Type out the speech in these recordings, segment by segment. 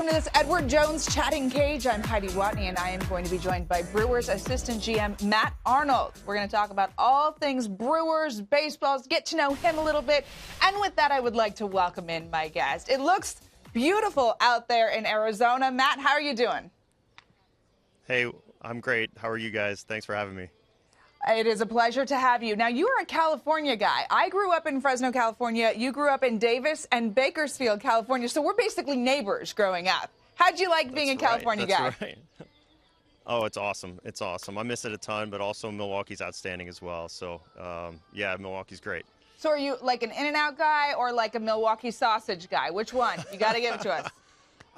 Welcome to this Edward Jones chatting cage. I'm Heidi Watney, and I am going to be joined by Brewers assistant GM Matt Arnold. We're going to talk about all things Brewers, baseballs, get to know him a little bit. And with that, I would like to welcome in my guest. It looks beautiful out there in Arizona. Matt, how are you doing? Hey, I'm great. How are you guys? Thanks for having me. It is a pleasure to have you. Now, you are a California guy. I grew up in Fresno, California. You grew up in Davis and Bakersfield, California. So we're basically neighbors growing up. How'd you like being a California guy? That's right. Oh, it's awesome. It's awesome. I miss it a ton, but also Milwaukee's outstanding as well. So, yeah, Milwaukee's great. So are you like an In-N-Out guy or like a Milwaukee sausage guy? Which one? You got to give it to us.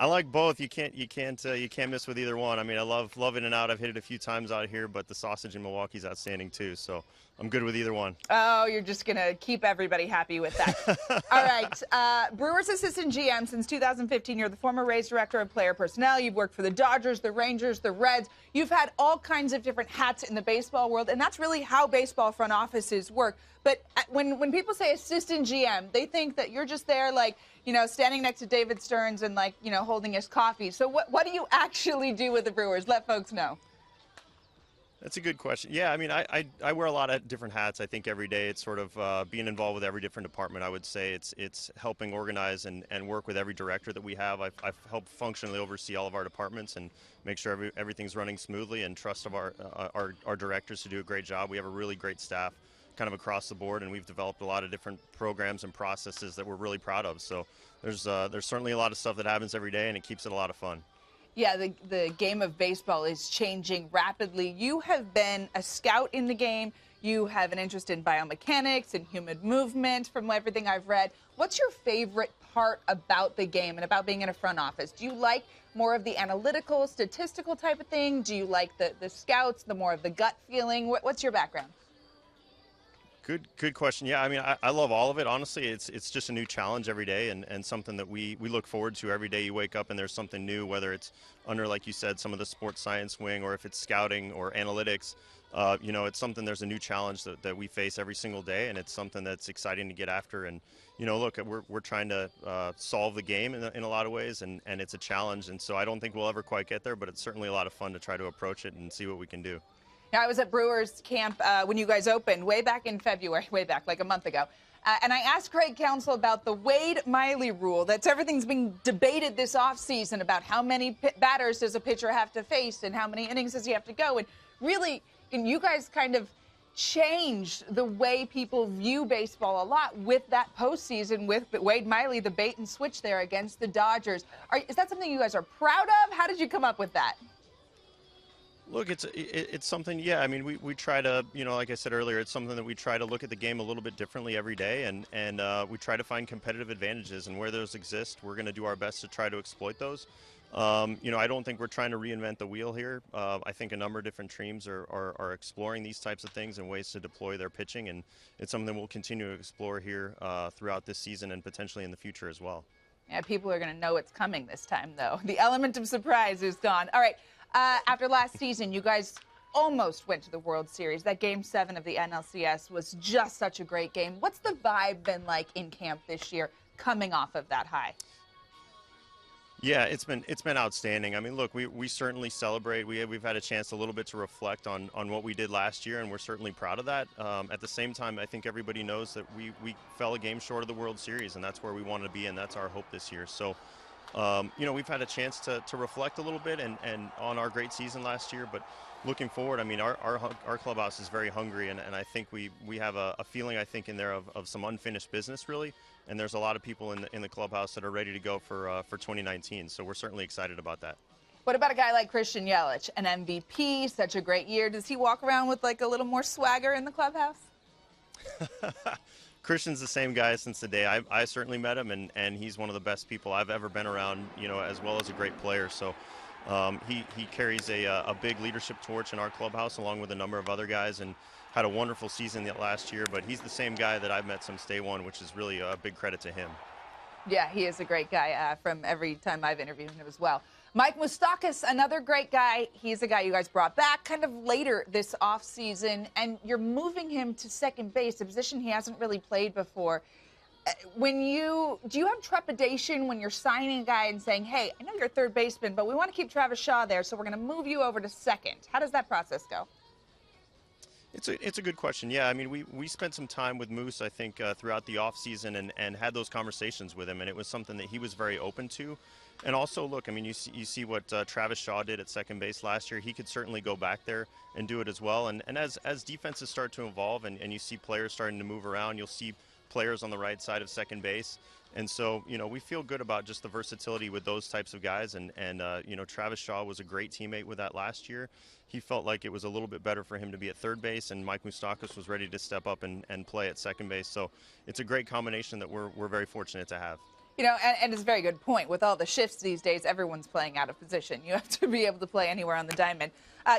I like both. You can't miss with either one. I mean, I love In-N-Out. I've hit it a few times out here, but the sausage in Milwaukee's outstanding too. So I'm good with either one. Oh, you're just gonna keep everybody happy with that. All right, Brewers assistant GM since 2015. You're the former Rays director of player personnel. You've worked for the Dodgers, the Rangers, the Reds. You've had all kinds of different hats in the baseball world, and that's really how baseball front offices work. But when people say assistant GM, they think that you're just there, like, you know, standing next to David Stearns and, like, you know, holding his coffee. So what do you actually do with the Brewers? Let folks know. That's a good question. Yeah, I mean, I wear a lot of different hats. I think every day it's sort of being involved with every different department. I would say it's helping organize and work with every director that we have. I've helped functionally oversee all of our departments and make sure everything's running smoothly, and trust of our directors to do a great job. We have a really great staff kind of across the board, and we've developed a lot of different programs and processes that we're really proud of. So there's certainly a lot of stuff that happens every day, and it keeps it a lot of fun. Yeah, the game of baseball is changing rapidly. You have been a scout in the game. You have an interest in biomechanics and human movement from everything I've read. What's your favorite part about the game and about being in a front office? Do you like more of the analytical, statistical type of thing? Do you like the scouts, the more of the gut feeling? What's your background? Good question. Yeah, I mean, I love all of it. Honestly, it's just a new challenge every day, and something that we look forward to every day. You wake up and there's something new, whether it's under, like you said, some of the sports science wing, or if it's scouting or analytics. You know, it's something, there's a new challenge that we face every single day, and it's something that's exciting to get after. And, you know, look, we're trying to solve the game in a lot of ways, and it's a challenge. And so I don't think we'll ever quite get there, but it's certainly a lot of fun to try to approach it and see what we can do. Now, I was at Brewers camp when you guys opened way back in February, way back, like a month ago. And I asked Craig Counsell about the Wade Miley rule. Everything's being debated this offseason about how many batters does a pitcher have to face and how many innings does he have to go. And really, you guys kind of changed the way people view baseball a lot with that postseason with Wade Miley, the bait and switch there against the Dodgers. Is that something you guys are proud of? How did you come up with that? Look, it's something, yeah, I mean, we try to, you know, like I said earlier, it's something that we try to look at the game a little bit differently every day, and we try to find competitive advantages, and where those exist, we're going to do our best to try to exploit those. You know, I don't think we're trying to reinvent the wheel here. I think a number of different teams are exploring these types of things and ways to deploy their pitching, and it's something we'll continue to explore here throughout this season and potentially in the future as well. Yeah, people are going to know it's coming this time, though. The element of surprise is gone. All right. After last season, you guys almost went to the World Series. That Game 7 of the NLCS was just such a great game. What's the vibe been like in camp this year, coming off of that high? Yeah, it's been outstanding. I mean, look, we certainly celebrate. We've had a chance a little bit to reflect on what we did last year, and we're certainly proud of that. At the same time, I think everybody knows that we fell a game short of the World Series, and that's where we want to be, and that's our hope this year. So, you know, we've had a chance to reflect a little bit and on our great season last year, but looking forward, I mean, our clubhouse is very hungry, and I think we have a feeling, I think, in there of some unfinished business, really, and there's a lot of people in the clubhouse that are ready to go for 2019, so we're certainly excited about that. What about a guy like Christian Yelich, an MVP, such a great year? Does he walk around with like a little more swagger in the clubhouse? Christian's the same guy since the day I certainly met him, and he's one of the best people I've ever been around, you know, as well as a great player. So he carries a big leadership torch in our clubhouse along with a number of other guys, and had a wonderful season last year. But he's the same guy that I've met since day one, which is really a big credit to him. Yeah, he is a great guy from every time I've interviewed him as well. Mike Moustakas, another great guy. He's a guy you guys brought back kind of later this offseason, and you're moving him to second base, a position he hasn't really played before. do you have trepidation when you're signing a guy and saying, hey, I know you're a third baseman, but we want to keep Travis Shaw there, so we're going to move you over to second? How does that process go? It's a good question. Yeah, I mean, we spent some time with Moose, I think, throughout the offseason and had those conversations with him, and it was something that he was very open to. And also, look, I mean, you see what Travis Shaw did at second base last year. He could certainly go back there and do it as well. And as defenses start to evolve and you see players starting to move around, you'll see players on the right side of second base. And so, we feel good about just the versatility with those types of guys. And Travis Shaw was a great teammate with that last year. He felt like it was a little bit better for him to be at third base, and Mike Moustakas was ready to step up and play at second base. So it's a great combination that we're very fortunate to have. And it's a very good point. With all the shifts these days, everyone's playing out of position. You have to be able to play anywhere on the diamond.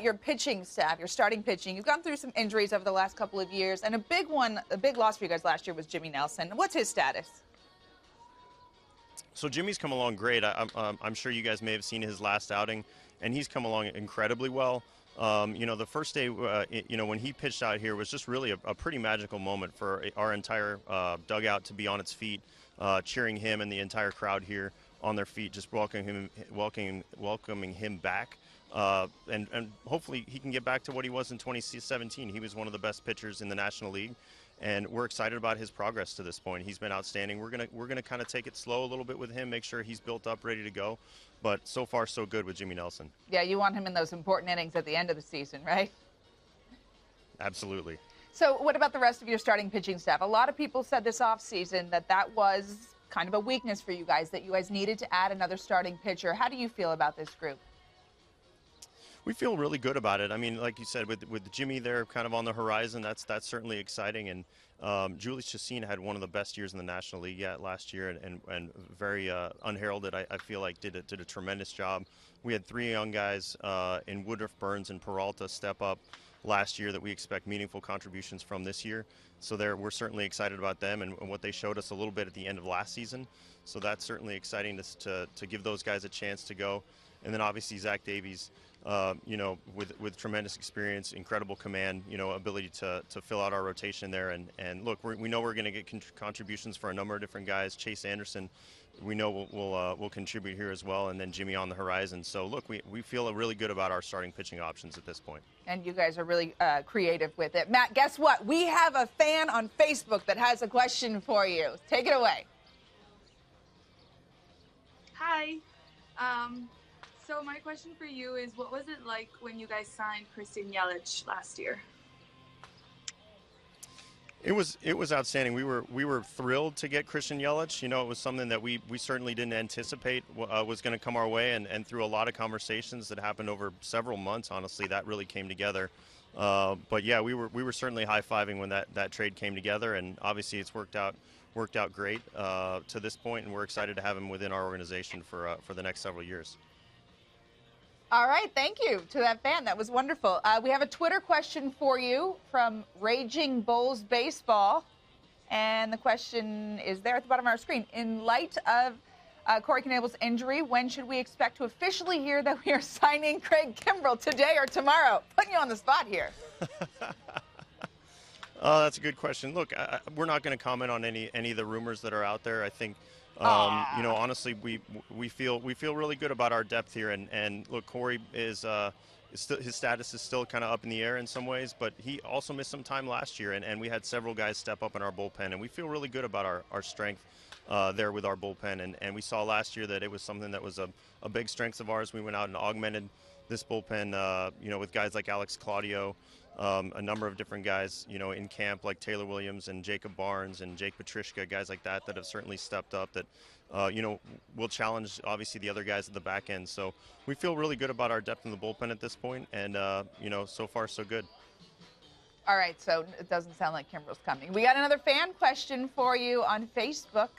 Your pitching staff, your starting pitching, you've gone through some injuries over the last couple of years, and a big loss for you guys last year was Jimmy Nelson. What's his status? So Jimmy's come along great. I'm sure you guys may have seen his last outing, and he's come along incredibly well. The first day, when he pitched out here was just really a pretty magical moment for our entire dugout to be on its feet, cheering him and the entire crowd here on their feet, just welcoming him back. And hopefully he can get back to what he was in 2017. He was one of the best pitchers in the National League, and we're excited about his progress to this point. He's been outstanding. We're gonna kind of take it slow a little bit with him, make sure he's built up, ready to go. But so far, so good with Jimmy Nelson. Yeah, you want him in those important innings at the end of the season, right? Absolutely. So what about the rest of your starting pitching staff? A lot of people said this offseason that was kind of a weakness for you guys, that you guys needed to add another starting pitcher. How do you feel about this group? We feel really good about it. I mean, like you said, with Jimmy there kind of on the horizon, that's certainly exciting. And Julius Chacin had one of the best years in the National League last year, and very unheralded. I feel like did a tremendous job. We had three young guys in Woodruff, Burns, and Peralta step up last year that we expect meaningful contributions from this year. So we're certainly excited about them and what they showed us a little bit at the end of last season. So that's certainly exciting to give those guys a chance to go. And then obviously Zach Davies, with tremendous experience, incredible command, ability to fill out our rotation there. And look, we know we're going to get contributions for a number of different guys. Chase Anderson, we know will contribute here as well, and then Jimmy on the horizon. So look, we feel really good about our starting pitching options at this point. And you guys are really creative with it. Matt, guess what? We have a fan on Facebook that has a question for you. Take it away. Hi. So my question for you is, what was it like when you guys signed Christian Yelich last year? It was outstanding. We were thrilled to get Christian Yelich. It was something that we certainly didn't anticipate was going to come our way, and through a lot of conversations that happened over several months, honestly, that really came together. But yeah, we were certainly high-fiving when that trade came together, and obviously it's worked out great to this point, and we're excited to have him within our organization for the next several years. All right, thank you to that fan. That was wonderful. We have a Twitter question for you from Raging Bulls Baseball, and the question is there at the bottom of our screen. In light of Corey Knebel's injury, when should we expect to officially hear that we are signing Craig Kimbrell, today or tomorrow? Putting you on the spot here. That's a good question. Look, we're not going to comment on any of the rumors that are out there. I think. Honestly, we feel really good about our depth here, and look, Corey is his status is still kind of up in the air in some ways, but he also missed some time last year, and we had several guys step up in our bullpen, and we feel really good about our strength there with our bullpen, and we saw last year that it was something that was a big strength of ours. We went out and augmented this bullpen, with guys like Alex Claudio. A number of different guys, in camp, like Taylor Williams and Jacob Barnes and Jake Petrishka, guys like that have certainly stepped up that, will challenge, obviously, the other guys at the back end. So we feel really good about our depth in the bullpen at this point, and, so far, so good. All right, so it doesn't sound like Kimbrell's coming. We got another fan question for you on Facebook.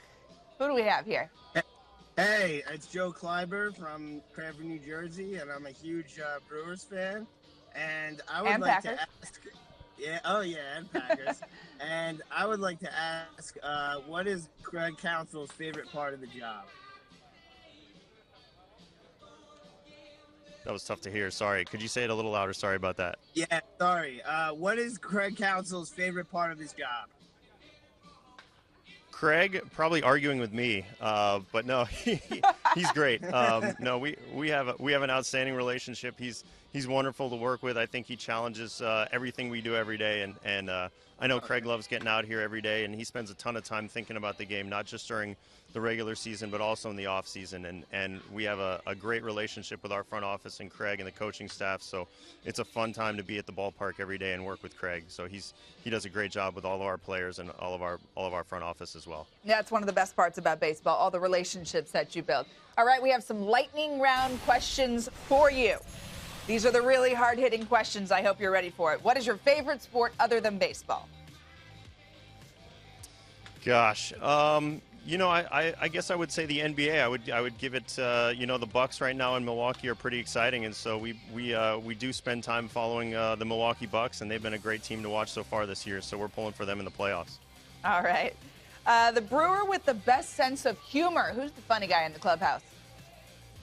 Who do we have here? Hey, it's Joe Kleiber from Cranford, New Jersey, and I'm a huge Brewers fan. And I would like to ask, and Packers. And I would like to ask, what is Craig Counsell's favorite part of the job? That was tough to hear. Sorry. Could you say it a little louder? Sorry about that. Yeah, sorry. What is Craig Counsell's favorite part of his job? Craig probably arguing with me, but no, he's great. No, we have an outstanding relationship. He's wonderful to work with. I think he challenges everything we do every day, and I know Craig loves getting out here every day, and he spends a ton of time thinking about the game, not just during the regular season, but also in the off season. And we have a great relationship with our front office and Craig and the coaching staff. So it's a fun time to be at the ballpark every day and work with Craig. So he does a great job with all of our players and all of our front office as well. Yeah, it's one of the best parts about baseball, all the relationships that you build. All right, we have some lightning round questions for you. These are the really hard-hitting questions. I hope you're ready for it. What is your favorite sport other than baseball? Gosh, I guess I would say the NBA. I would give it. The Bucks right now in Milwaukee are pretty exciting, and so we do spend time following the Milwaukee Bucks, and they've been a great team to watch so far this year. So we're pulling for them in the playoffs. All right, the Brewer with the best sense of humor. Who's the funny guy in the clubhouse?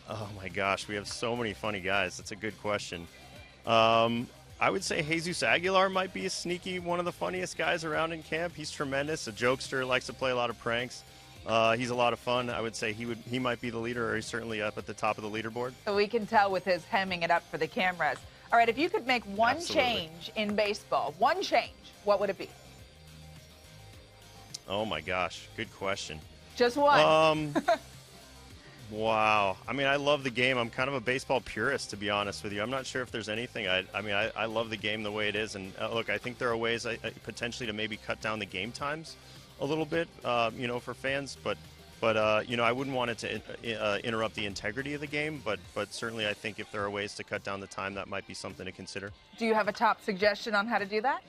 Oh my gosh, we have so many funny guys. That's a good question. I would say Jesus Aguilar might be a sneaky one of the funniest guys around in camp. He's tremendous, a jokester, likes to play a lot of pranks. He's a lot of fun. I would say he might be the leader, or he's certainly up at the top of the leaderboard. So we can tell with his hemming it up for the cameras. All right, if you could make one change in baseball, one change, what would it be? Oh my gosh, good question. Just one. Wow. I mean, I love the game. I'm kind of a baseball purist, to be honest with you. I'm not sure if there's anything. I love the game the way it is. And look, I think there are ways potentially to maybe cut down the game times a little bit, for fans. But I wouldn't want it to interrupt the integrity of the game. But certainly I think if there are ways to cut down the time, that might be something to consider. Do you have a top suggestion on how to do that?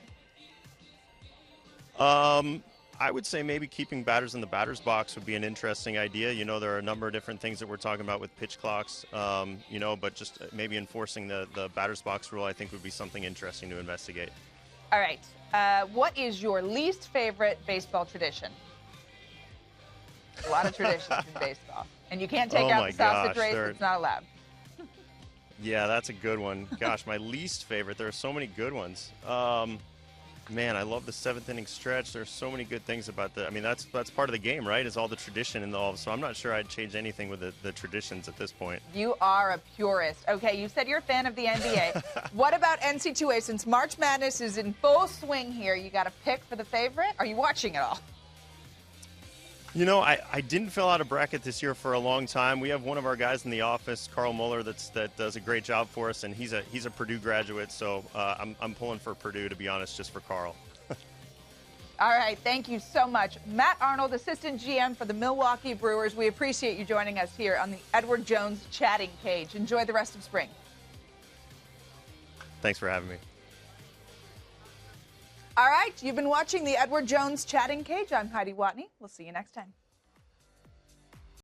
I would say maybe keeping batters in the batter's box would be an interesting idea. There are a number of different things that we're talking about with pitch clocks, but just maybe enforcing the batter's box rule, I think, would be something interesting to investigate. All right. What is your least favorite baseball tradition? A lot of traditions in baseball. And you can't take out the sausage race. It's not allowed. Yeah, that's a good one. Gosh, my least favorite. There are so many good ones. Man, I love the seventh inning stretch. There's so many good things about that. I mean, that's part of the game, right? Is all the tradition involved. So I'm not sure I'd change anything with the traditions at this point. You are a purist. Okay, you said you're a fan of the NBA. What about NC2A? Since March Madness is in full swing here, you got a pick for the favorite? Are you watching it all? I didn't fill out a bracket this year for a long time. We have one of our guys in the office, Carl Muller, that does a great job for us, and he's a Purdue graduate, so I'm pulling for Purdue, to be honest, just for Carl. All right, thank you so much. Matt Arnold, assistant GM for the Milwaukee Brewers. We appreciate you joining us here on the Edward Jones Chatting Cage. Enjoy the rest of spring. Thanks for having me. All right, you've been watching the Edward Jones Chatting Cage. I'm Heidi Watney. We'll see you next time.